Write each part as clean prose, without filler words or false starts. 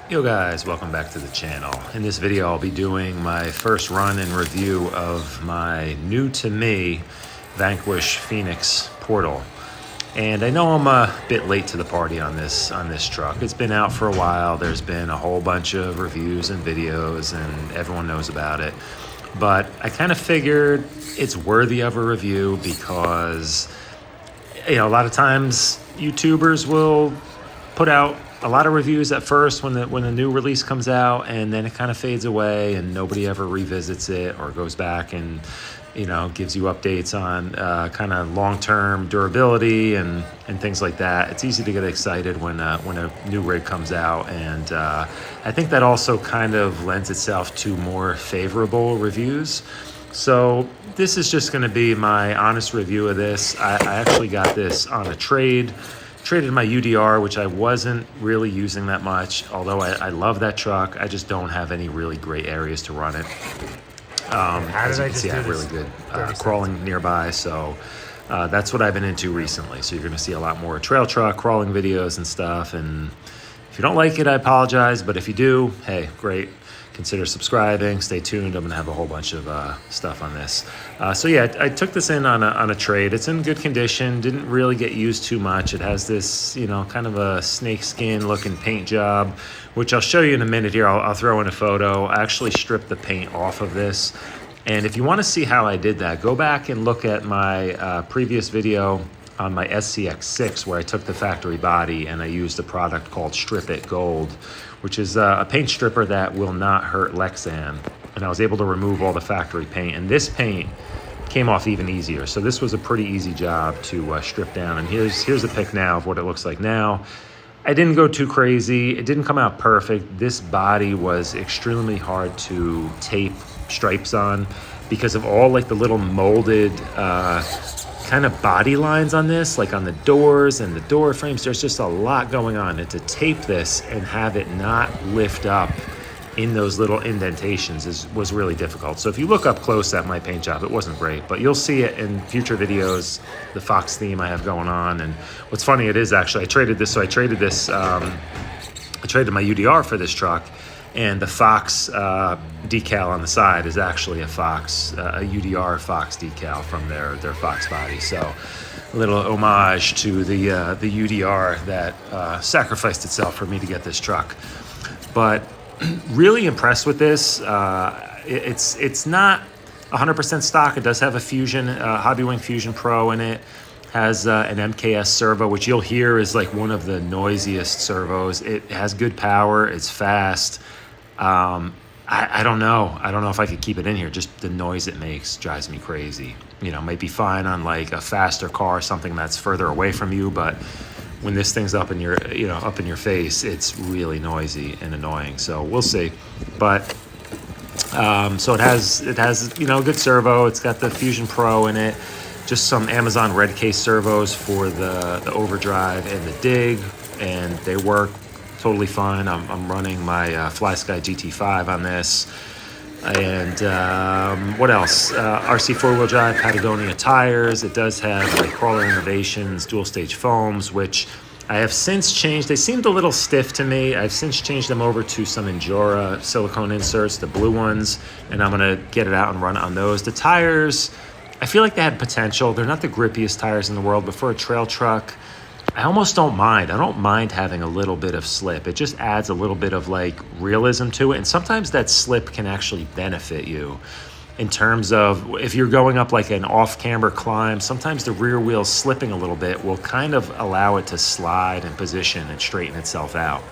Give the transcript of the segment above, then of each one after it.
Yo guys, welcome back to the channel. In this video I'll be doing my first run and review of my new to me Vanquish Phoenix portal. And I know I'm a bit late to the party on this truck. It's been out for a while. There's been a whole bunch of reviews and videos and everyone knows about it. But I kind of figured it's worthy of a review because a lot of times YouTubers will put out a lot of reviews at first when the new release comes out, and then it kind of fades away and nobody ever revisits it or goes back and gives you updates on kind of long-term durability and things like that. It's easy to get excited when a new rig comes out, and I think that also kind of lends itself to more favorable reviews. So this is just going to be my honest review of this. I actually got this on a traded my UDR, which I wasn't really using that much, although I love that truck. I just don't have any really great areas to run it. As you can see, I have really good crawling nearby, so that's what I've been into recently. So you're going to see a lot more trail truck crawling videos and stuff, and if you don't like it, I apologize, but if you do, hey, great. Consider subscribing. Stay tuned. I'm gonna have a whole bunch of stuff on this. So yeah, I took this in on a trade. It's in good condition. Didn't really get used too much. It has this, kind of a snakeskin looking paint job, which I'll show you in a minute here. I'll throw in a photo. I actually stripped the paint off of this. And if you want to see how I did that, go back and look at my previous video on my SCX6 where I took the factory body and I used a product called Strip It Gold, which is a paint stripper that will not hurt Lexan. And I was able to remove all the factory paint, and this paint came off even easier. So this was a pretty easy job to strip down. And here's a pic now of what it looks like now. I didn't go too crazy. It didn't come out perfect. This body was extremely hard to tape stripes on because of all like the little molded kind of body lines on this, like on the doors and the door frames. There's just a lot going on, and to tape this and have it not lift up in those little indentations was really difficult. So if you look up close at my paint job, it wasn't great, but you'll see it in future videos, the Fox theme I have going on. And what's funny, it is actually, I traded my UDR for this truck, and the Fox decal on the side is actually a UDR Fox decal from their Fox body. So a little homage to the UDR that sacrificed itself for me to get this truck. But really impressed with this. It's not 100% stock. It does have a Fusion, Hobbywing Fusion Pro in it. Has an MKS servo, which you'll hear is like one of the noisiest servos. It has good power. It's fast. I don't know. I don't know if I could keep it in here. Just the noise it makes drives me crazy. Might be fine on like a faster car, something that's further away from you, but when this thing's up in your, up in your face, it's really noisy and annoying. So we'll see. But so it has good servo. It's got the Fusion Pro in it. Just some Amazon red case servos for the overdrive and the dig, and they work totally fine. I'm running my FlySky GT5 on this. And what else? RC four-wheel drive, Patagonia tires. It does have like Crawler Innovations, dual stage foams, which I have since changed. They seemed a little stiff to me. I've since changed them over to some Endura silicone inserts, the blue ones, and I'm gonna get it out and run on those. The tires, I feel like they had potential. They're not the grippiest tires in the world, but for a trail truck, I almost don't mind. I don't mind having a little bit of slip. It just adds a little bit of like realism to it. And sometimes that slip can actually benefit you in terms of if you're going up like an off-camber climb, sometimes the rear wheel slipping a little bit will kind of allow it to slide and position and straighten itself out.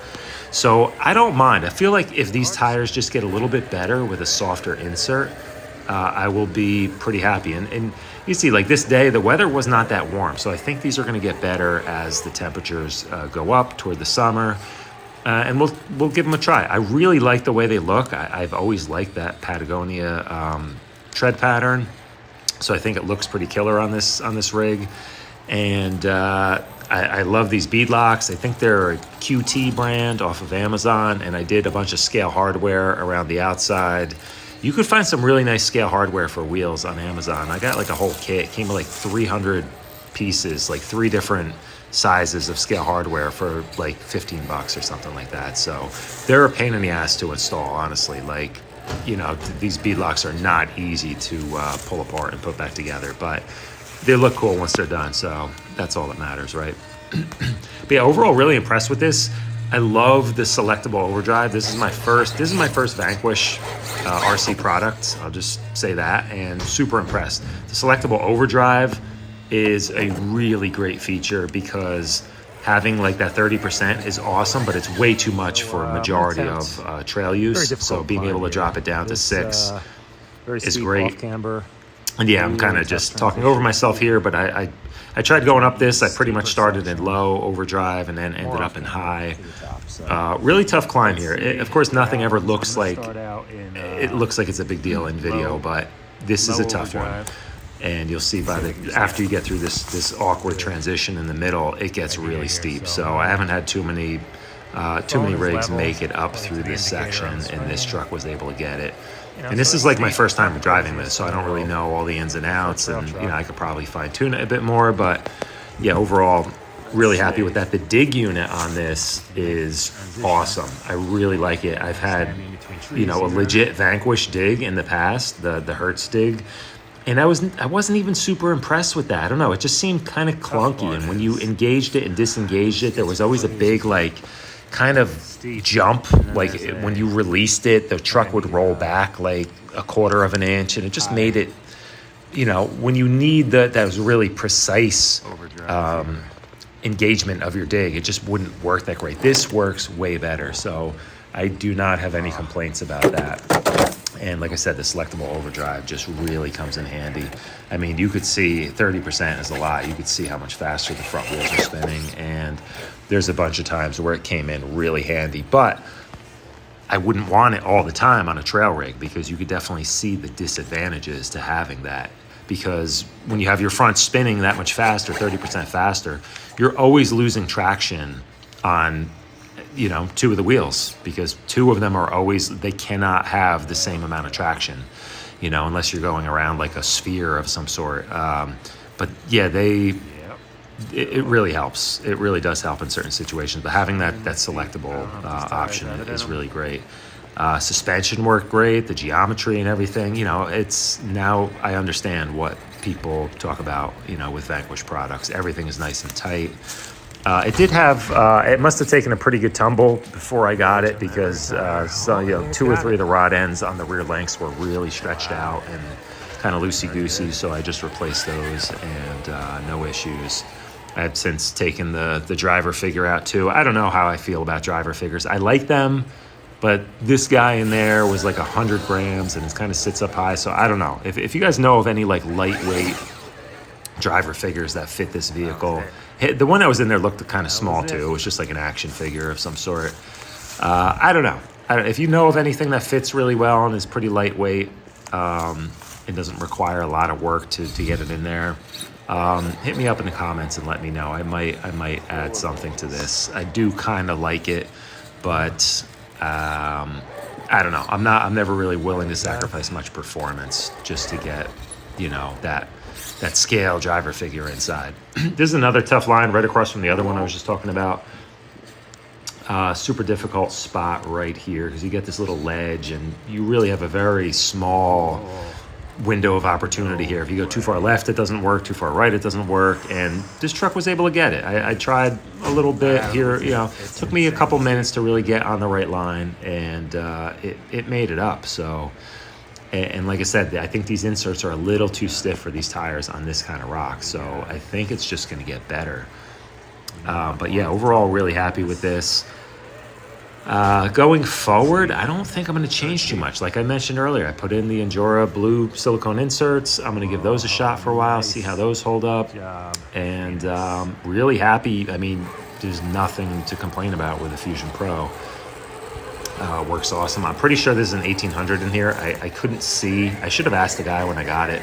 So I don't mind. I feel like if these tires just get a little bit better with a softer insert, I will be pretty happy. And you see, like this day, the weather was not that warm. So I think these are going to get better as the temperatures go up toward the summer. And we'll give them a try. I really like the way they look. I've always liked that Patagonia tread pattern. So I think it looks pretty killer on this rig. And I love these bead locks. I think they're a QT brand off of Amazon. And I did a bunch of scale hardware around the outside. You could find some really nice scale hardware for wheels on Amazon. I got like a whole kit. It came with like 300 pieces, like 3 different sizes of scale hardware for like $15 or something like that. So they're a pain in the ass to install, honestly. Like, you know, these bead locks are not easy to pull apart and put back together, but they look cool once they're done. So that's all that matters, right? But yeah, overall, really impressed with this. I love the selectable overdrive. This is my first Vanquish RC product. I'll just say that, and super impressed. The selectable overdrive is a really great feature because having like that 30% is awesome, but it's way too much for a majority of trail use. So being able to drop it down to 6 is great. And yeah, I'm kind of just talking over myself here, but I tried going up this. I pretty much started in low overdrive and then ended up in high. Really tough climb here. Of course, nothing ever looks like it looks like it's a big deal in video, but this is a tough one. And you'll see after you get through this awkward transition in the middle, it gets really steep. So I haven't had too many rigs make it up through this section, and this truck was able to get it. And this is like my first time driving this, so I don't really know all the ins and outs, and you know, I could probably fine tune it a bit more, but yeah, overall, really happy with that. The dig unit on this is awesome. I really like it. I've had, you know, a legit Vanquish dig in the past, the Hertz dig, and I wasn't even super impressed with that. I don't know, it just seemed kind of clunky, and when you engaged it and disengaged it, there was always a big like kind of jump. Like when you released it, the truck would roll back like a quarter of an inch, and it just made it, you know, when you need that was really precise engagement of your dig, it just wouldn't work that great. This works way better, so I do not have any complaints about that. And like I said, the selectable overdrive just really comes in handy. I mean, you could see 30% is a lot. You could see how much faster the front wheels are spinning, and there's a bunch of times where it came in really handy, but I wouldn't want it all the time on a trail rig, because you could definitely see the disadvantages to having that. Because when you have your front spinning that much faster, 30% faster, you're always losing traction on, you know, 2 of the wheels, because 2 of them are always, they cannot have the same amount of traction, you know, unless you're going around like a sphere of some sort. But yeah, it really helps. It really does help in certain situations, but having that selectable option is really great. Suspension worked great, the geometry and everything, you know, it's, now I understand what people talk about, you know, with Vanquish products. Everything is nice and tight. It did have, it must have taken a pretty good tumble before I got it, because so, you know, 2 or 3 of the rod ends on the rear links were really stretched out and kind of loosey-goosey, so I just replaced those, and no issues. I've since taken the driver figure out too. I don't know how I feel about driver figures. I like them, but this guy in there was like 100 grams, and it kind of sits up high, so I don't know. If you guys know of any like lightweight driver figures that fit this vehicle, the one that was in there looked kind of small too. It was just like an action figure of some sort. I don't know. If you know of anything that fits really well and is pretty lightweight, it doesn't require a lot of work to get it in there, hit me up in the comments and let me know. I might add something to this. I do kind of like it, but I don't know. I'm never really willing to sacrifice much performance just to get, you know, that scale driver figure inside. This is another tough line right across from the other one I was just talking about. Super difficult spot right here, because you get this little ledge, and you really have a very small window of opportunity here. If you go too far left, it doesn't work. Too far right, it doesn't work. And this truck was able to get it. I tried a little bit here. You know, it took me a couple minutes to really get on the right line, and it made it up. So, and like I said, I think these inserts are a little too stiff for these tires on this kind of rock. So I think it's just going to get better. But yeah, overall, really happy with this. Going forward, I don't think I'm going to change too much. Like I mentioned earlier, I put in the Endura blue silicone inserts. I'm going to give those a shot for a while, see how those hold up. And really happy. I mean, there's nothing to complain about with the Fusion Pro. Works awesome. I'm pretty sure there's an 1800 in here. I couldn't see. I should have asked the guy when I got it,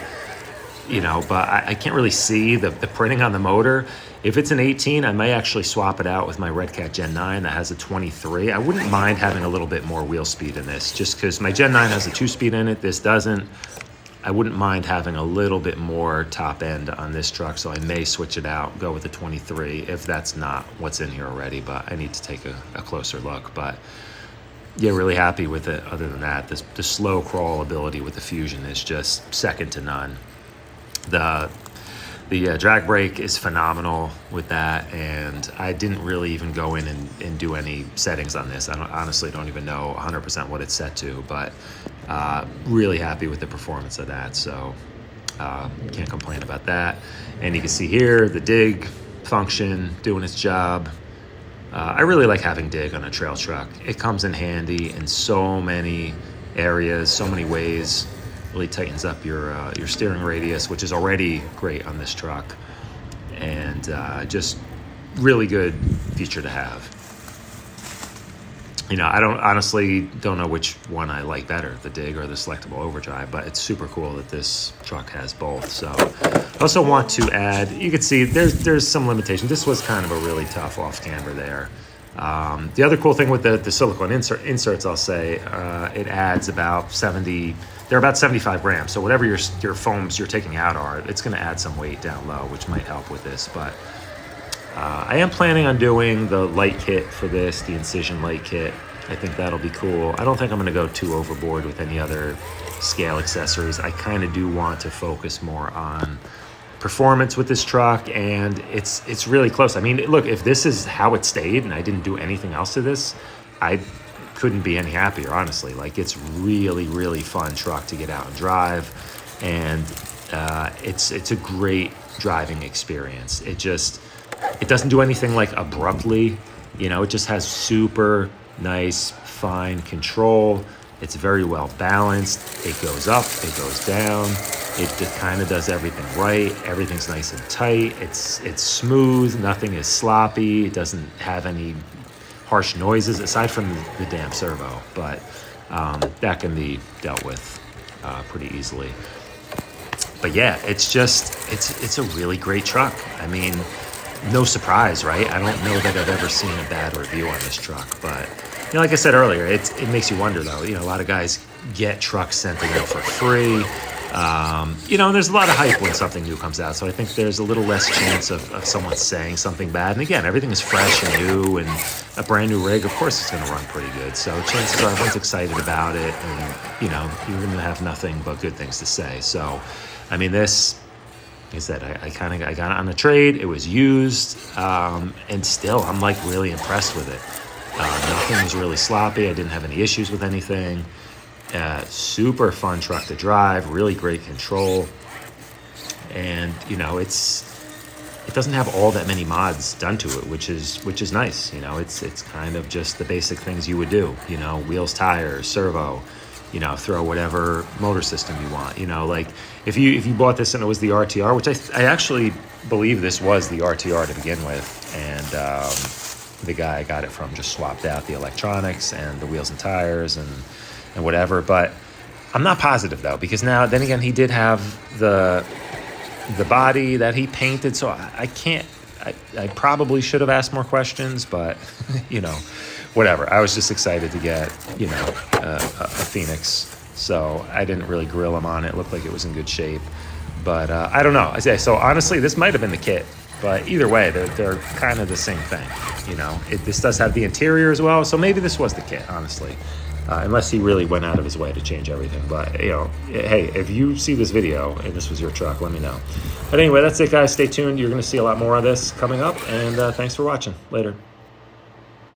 you know, but I can't really see the printing on the motor. If it's an 18, I may actually swap it out with my Red Cat Gen 9 that has a 23. I wouldn't mind having a little bit more wheel speed in this, just because my Gen 9 has a 2-speed in it. This doesn't. I wouldn't mind having a little bit more top end on this truck, so I may switch it out, go with the 23 if that's not what's in here already, but I need to take a closer look. But yeah, really happy with it. Other than that, the slow crawl ability with the Fusion is just second to none. The drag brake is phenomenal with that, and I didn't really even go in and do any settings on this. I honestly don't even know 100% what it's set to, but really happy with the performance of that, so can't complain about that. And you can see here the dig function doing its job. I really like having dig on a trail truck. It comes in handy in so many areas, so many ways. Really tightens up your steering radius, which is already great on this truck, and just really good feature to have. You know, I honestly don't know which one I like better, the dig or the selectable overdrive, but it's super cool that this truck has both. So I also want to add, you can see there's some limitations. This was kind of a really tough off camber there. The other cool thing with the silicone inserts, I'll say, it adds about 70. They're about 75 grams, so whatever your foams you're taking out are, it's going to add some weight down low, which might help with this. But I am planning on doing the light kit for this, the Incision light kit. I think that'll be cool. I don't think I'm going to go too overboard with any other scale accessories. I kind of do want to focus more on performance with this truck, and it's really close. I mean, look, if this is how it stayed and I didn't do anything else to this, I couldn't be any happier, honestly. Like, it's really, really fun truck to get out and drive, and it's a great driving experience. It doesn't do anything like abruptly, you know. It just has super nice, fine control. It's very well balanced. It goes up, it goes down. It just kind of does everything right. Everything's nice and tight. It's smooth. Nothing is sloppy. It doesn't have any harsh noises aside from the damn servo, but that can be dealt with pretty easily. But yeah, it's a really great truck. I mean, no surprise, right? I don't know that I've ever seen a bad review on this truck, but you know, like I said earlier, it makes you wonder though. You know, a lot of guys get trucks sent to them for free. You know, there's a lot of hype when something new comes out, so I think there's a little less chance of someone saying something bad. And again, everything is fresh and new, and a brand new rig, of course it's going to run pretty good. So chances are everyone's excited about it, and you know, you're going to have nothing but good things to say. So, I mean, this, like I said, I got it on a trade. It was used, and still, I'm like really impressed with it. Nothing was really sloppy. I didn't have any issues with anything. Super fun truck to drive, really great control, and you know, it doesn't have all that many mods done to it, which is nice. You know, it's kind of just the basic things you would do. You know, wheels, tires, servo. You know, throw whatever motor system you want. You know, like if you bought this and it was the RTR, which I actually believe this was the RTR to begin with, and the guy I got it from just swapped out the electronics and the wheels and tires and whatever. But I'm not positive though, because then again, he did have the body that he painted, so I can't. I probably should have asked more questions, but you know, whatever. I was just excited to get, you know, a Phoenix, so I didn't really grill him on it. It looked like it was in good shape, but I don't know. So honestly, this might have been the kit, but either way, they're kind of the same thing. You know, this does have the interior as well, so maybe this was the kit, honestly. Unless he really went out of his way to change everything. But, you know, hey, if you see this video and this was your truck, let me know. But anyway, that's it, guys. Stay tuned. You're going to see a lot more of this coming up. And thanks for watching. Later.